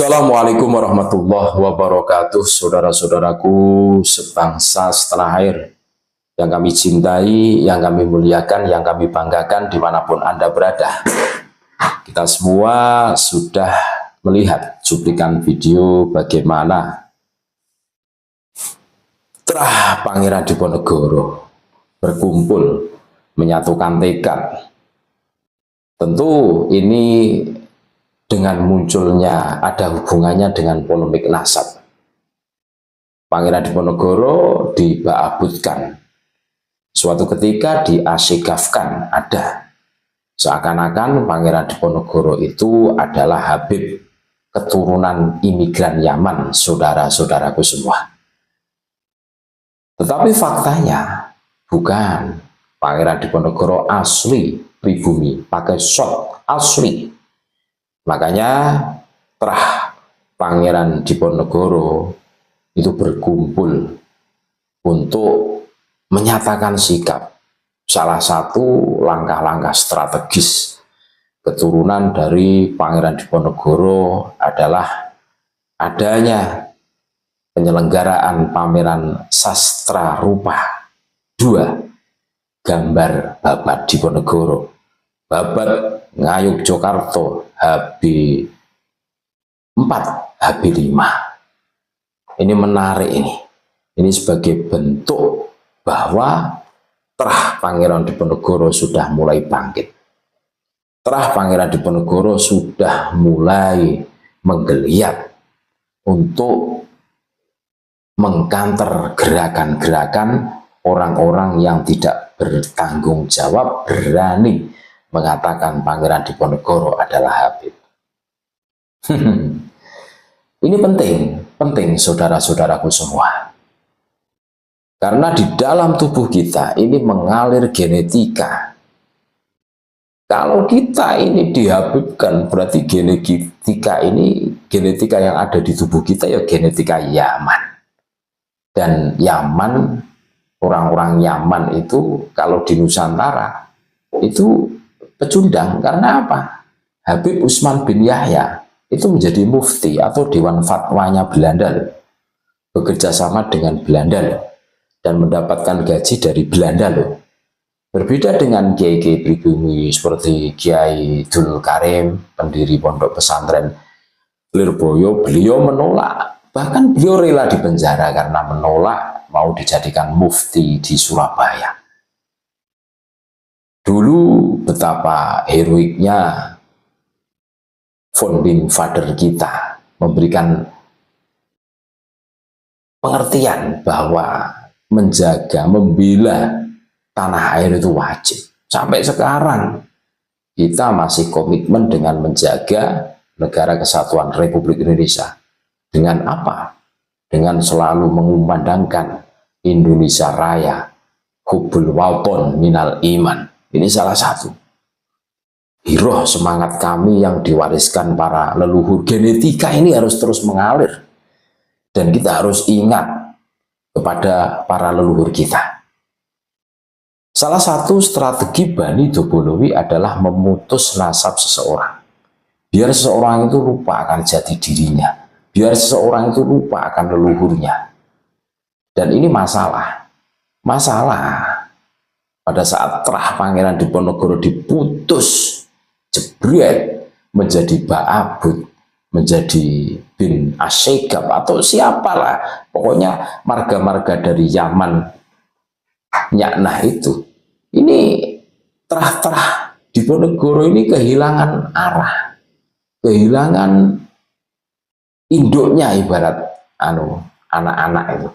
Assalamualaikum warahmatullahi wabarakatuh, saudara-saudaraku sebangsa setanah air yang kami cintai, yang kami muliakan, yang kami banggakan dimanapun Anda berada. Kita semua sudah melihat cuplikan video bagaimana Terah Pangeran Diponegoro berkumpul menyatukan tekad. Tentu ini dengan munculnya ada hubungannya dengan polemik nasab. Pangeran Diponegoro dibaabutkan, suatu ketika diasigafkan, ada seakan-akan Pangeran Diponegoro itu adalah Habib keturunan imigran Yaman, saudara-saudaraku semua. Tetapi faktanya bukan. Pangeran Diponegoro asli pribumi, pakai shot asli. Makanya Terah Pangeran Diponegoro itu berkumpul untuk menyatakan sikap. Salah satu langkah-langkah strategis keturunan dari Pangeran Diponegoro adalah adanya penyelenggaraan pameran sastra rupa 2 gambar Babat Diponegoro, Babat Ngayuk Jokarto HB4 HB5. Ini menarik ini. Ini sebagai bentuk bahwa Terah Pangeran Diponegoro sudah mulai bangkit. Terah Pangeran Diponegoro sudah mulai menggeliat untuk mengkanter gerakan-gerakan orang-orang yang tidak bertanggung jawab berani mengatakan Pangeran Diponegoro adalah Habib. Ini penting saudara-saudaraku semua. Karena di dalam tubuh kita ini mengalir genetika. Kalau kita ini dihabibkan, berarti genetika yang ada di tubuh kita ya genetika Yaman. Dan Yaman, orang-orang Yaman itu kalau di Nusantara itu pecundang. Karena apa? Habib Usman bin Yahya itu menjadi mufti atau dewan fatwanya Belanda, bekerja sama dengan Belanda dan mendapatkan gaji dari Belanda loh. Berbeda dengan kiai-kiai pribumi seperti Kiai Dul Karim, pendiri pondok pesantren Lirboyo, beliau menolak, bahkan beliau rela dipenjara karena menolak mau dijadikan mufti di Surabaya. Dulu betapa heroiknya founding father kita memberikan pengertian bahwa menjaga, membela tanah air itu wajib. Sampai sekarang kita masih komitmen dengan menjaga negara kesatuan Republik Indonesia. Dengan apa? Dengan selalu mengumandangkan Indonesia Raya, hubbul waton minal iman. Ini salah satu hiroh semangat kami yang diwariskan para leluhur. Genetika ini harus terus mengalir. Dan kita harus ingat kepada para leluhur kita. Salah satu strategi Bani Dobolowi adalah memutus nasab seseorang. Biar seseorang itu lupa akan jati dirinya. Biar seseorang itu lupa akan leluhurnya. Dan ini masalah. Masalah pada saat Trah Pangeran Diponegoro diputus, jebret, menjadi Ba'abut, menjadi bin Asyegab, atau siapalah. Pokoknya marga-marga dari Yaman, Nyaknah itu. Ini Trah Diponegoro ini kehilangan arah. Kehilangan induknya, ibarat anak-anak itu.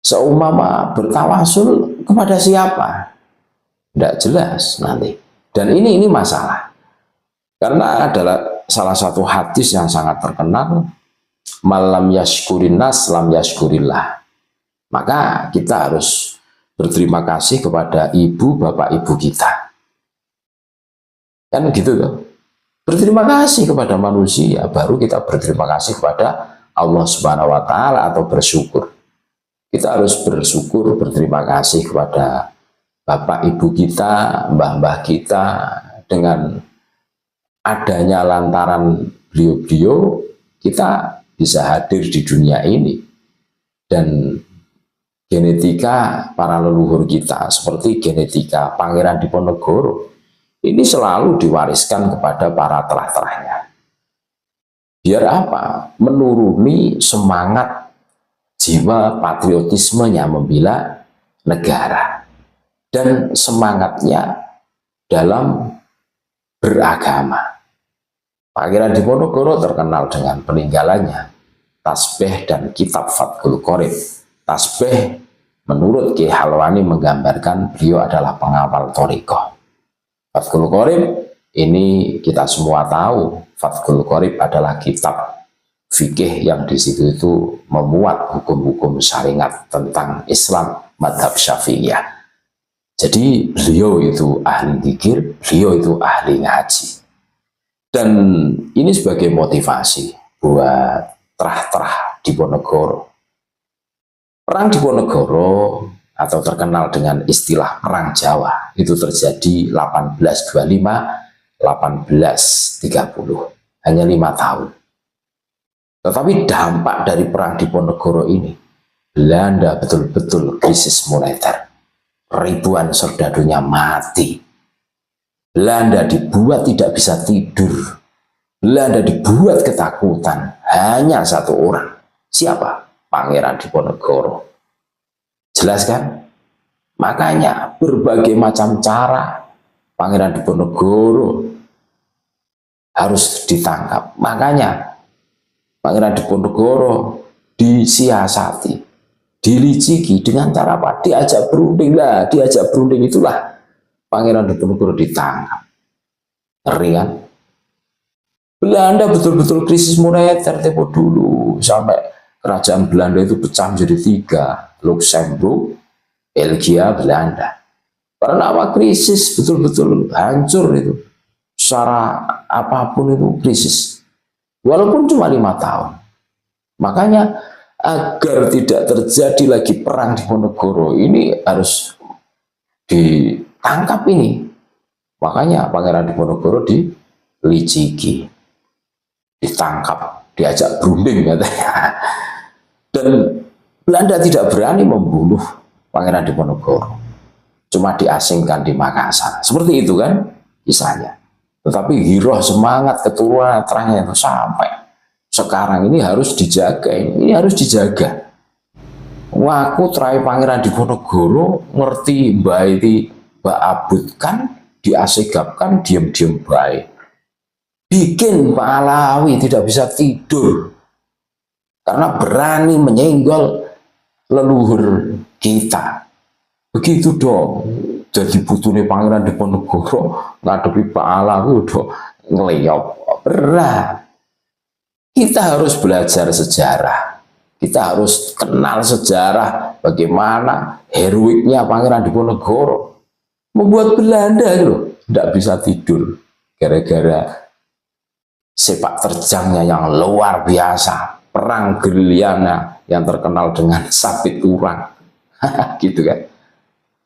Seumpama bertawasul kepada siapa? Tidak jelas nanti. Dan ini masalah. Karena adalah salah satu hadis yang sangat terkenal, malam yashkurin nas lam yashkurillah. Maka kita harus berterima kasih kepada ibu, bapak, ibu kita. Kan gitu loh. Berterima kasih kepada manusia, baru kita berterima kasih kepada Allah Subhanahu wa Ta'ala, atau bersyukur. Kita harus bersyukur, berterima kasih kepada bapak ibu kita, mbah-mbah kita. Dengan adanya lantaran beliau-beliau, kita bisa hadir di dunia ini. Dan genetika para leluhur kita, seperti genetika Pangeran Diponegoro, ini selalu diwariskan kepada para terah-terahnya. Biar apa? Menuruni semangat jiwa patriotismenya membela negara. Dan semangatnya dalam beragama. Pangeran Diponegoro terkenal dengan peninggalannya tasbih dan kitab Fathul Qorib. Tasbih menurut Ki Halwani menggambarkan beliau adalah pengawal thariqah. Fathul Qorib ini kita semua tahu, Fathul Qorib adalah kitab fikih yang di situ itu memuat hukum-hukum syariat tentang Islam madhab Syafi'iyah. Jadi beliau itu ahli dzikir, beliau itu ahli ngaji. Dan ini sebagai motivasi buat terah-terah Diponegoro. Perang Diponegoro atau terkenal dengan istilah Perang Jawa itu terjadi 1825-1830, hanya 5 tahun. Tetapi dampak dari Perang Diponegoro ini, Belanda betul-betul krisis moneter. Ribuan serdadunya mati. Belanda dibuat tidak bisa tidur. Belanda dibuat ketakutan. Hanya satu orang. Siapa? Pangeran Diponegoro. Jelas kan? Makanya berbagai macam cara Pangeran Diponegoro harus ditangkap. Makanya Pangeran Diponegoro disiasati, diliciki dengan cara apa? Diajak berunding lah, diajak berunding itulah Pangeran Diponegoro ditangkap. Ngeri kan? Belanda betul-betul krisis moneter tempo dulu, sampai kerajaan Belanda itu pecah menjadi 3, Luxembourg, Belgia, Belanda. Karena apa? Krisis, betul-betul hancur itu. Secara apapun itu krisis. Walaupun cuma 5 tahun. Makanya agar tidak terjadi lagi perang Diponegoro ini harus ditangkap ini. Makanya Pangeran Diponegoro diliciki, ditangkap, diajak berunding katanya. Dan Belanda tidak berani membunuh Pangeran Diponegoro. Cuma diasingkan di Makassar. Seperti itu kan kisahnya. Tetapi giroh semangat keturunan terangnya itu sampai sekarang ini harus dijaga. Ini harus dijaga. Waku terakhir Pangeran Diponegoro ngerti baik Ba'abutkan, diasegapkan, diam-diam baik. Bikin Pak Alawi tidak bisa tidur karena berani menyenggol leluhur kita. Begitu dong. Jadi butuhnya Pangeran Diponegoro ngadepi Pak Alawi udah ngeleyop kok berat. Kita harus belajar sejarah. Kita harus kenal sejarah bagaimana heroiknya Pangeran Diponegoro membuat Belanda itu tidak bisa tidur gara-gara sepak terjangnya yang luar biasa, perang gerilyanya yang terkenal dengan sabit urang. Gitu kan.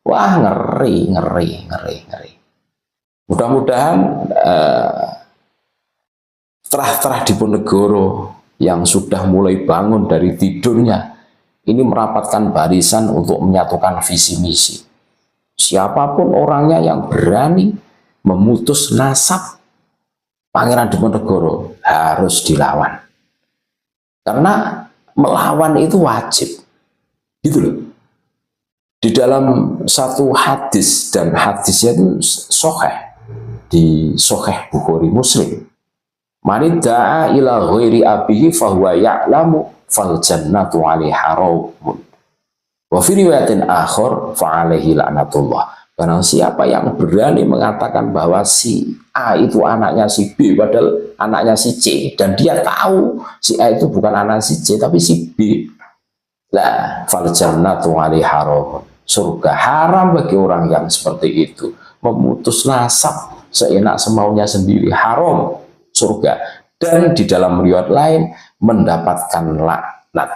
Wah, ngeri. Mudah-mudahan terah-terah Diponegoro yang sudah mulai bangun dari tidurnya ini merapatkan barisan untuk menyatukan visi misi. Siapapun orangnya yang berani memutus nasab Pangeran Diponegoro harus dilawan. Karena melawan itu wajib. Gitu loh. Di dalam satu hadis, dan hadisnya itu sahih di Sahih Bukhari Muslim. Man da'a ila ghairi abihi fahuwa ya'lamu fal jannatu 'alaihi haramun. Wa fi riwayatin akhar fa 'alaihi la'natullah. Barang siapa yang berani mengatakan bahwa si A itu anaknya si B padahal anaknya si C, dan dia tahu si A itu bukan anak si C tapi si B. La fal jannatu 'alaihi haramun. Surga haram bagi orang yang seperti itu. Memutus nasab seenak semaunya sendiri, haram surga. Dan di dalam riwayat lain mendapatkan laknat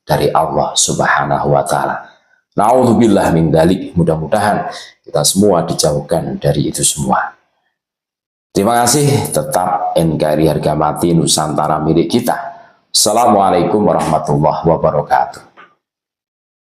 dari Allah Subhanahu wa taala. Nauzubillah min dzalik. Mudah-mudahan kita semua dijauhkan dari itu semua. Terima kasih. Tetap NKRI harga mati Nusantara milik kita. Assalamualaikum warahmatullahi wabarakatuh.